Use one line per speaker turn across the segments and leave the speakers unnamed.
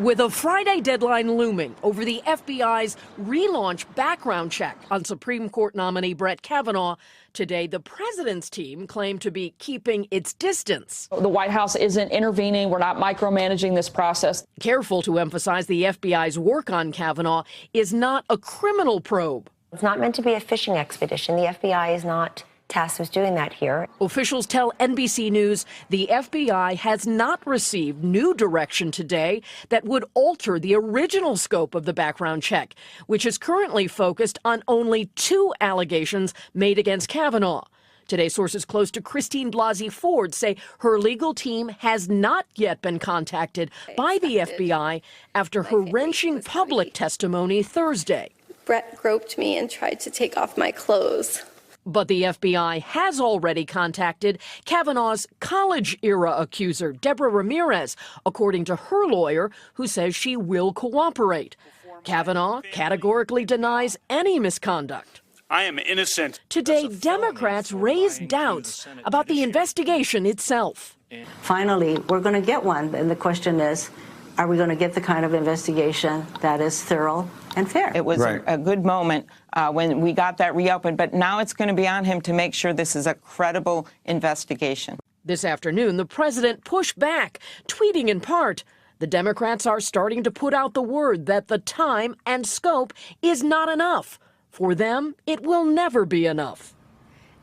With a Friday deadline looming over the FBI's relaunch background check on Supreme Court nominee Brett Kavanaugh, today the president's team claimed to be keeping its distance.
The White House isn't intervening. We're not micromanaging this process.
Careful to emphasize the FBI's work on Kavanaugh is not a criminal probe.
It's not meant to be a fishing expedition. The FBI is not tasked with doing that here.
Officials tell NBC News the FBI has not received new direction today that would alter the original scope of the background check, which is currently focused on only 2 allegations made against Kavanaugh. Today, sources close to Christine Blasey Ford say her legal team has not yet been contacted by the FBI after her wrenching public testimony Thursday.
Brett groped me and tried to take off my clothes.
But the FBI has already contacted Kavanaugh's college-era accuser, Deborah Ramirez, according to her lawyer, who says she will cooperate. Kavanaugh categorically denies any misconduct.
I am innocent.
Today, Democrats raised doubts about the investigation itself.
Finally, we're going to get one, and the question is, are we going to get the kind of investigation that is thorough and fair?
It was a good moment when we got that reopened, but now it's going to be on him to make sure this is a credible investigation.
This afternoon, the president pushed back, tweeting in part, the Democrats are starting to put out the word that the time and scope is not enough. For them, it will never be enough.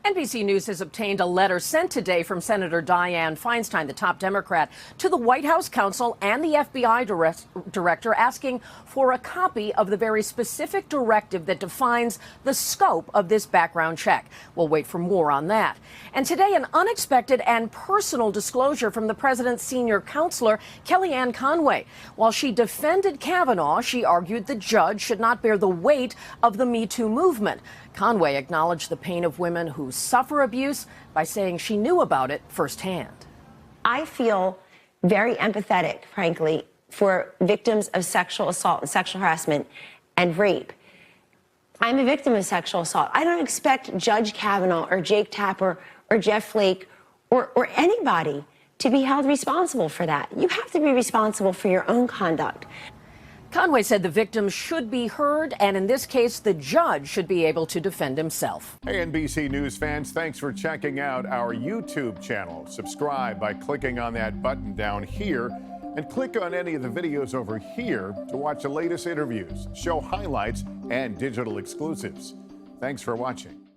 NBC News has obtained a letter sent today from Senator Dianne Feinstein, the top Democrat, to the White House counsel and the FBI director asking for a copy of the very specific directive that defines the scope of this background check. We'll wait for more on that. And today, an unexpected and personal disclosure from the president's senior counselor, Kellyanne Conway. While she defended Kavanaugh, she argued the judge should not bear the weight of the Me Too movement. Conway acknowledged the pain of women who suffer abuse by saying she knew about it firsthand.
I feel very empathetic, frankly, for victims of sexual assault and sexual harassment and rape. I'm a victim of sexual assault. I don't expect Judge Kavanaugh or Jake Tapper or Jeff Flake or anybody to be held responsible for that. You have to be responsible for your own conduct.
Conway said the victims should be heard, and in this case, the judge should be able to defend himself.
Hey, NBC News fans, thanks for checking out our YouTube channel. Subscribe by clicking on that button down here, and click on any of the videos over here to watch the latest interviews, show highlights, and digital exclusives. Thanks for watching.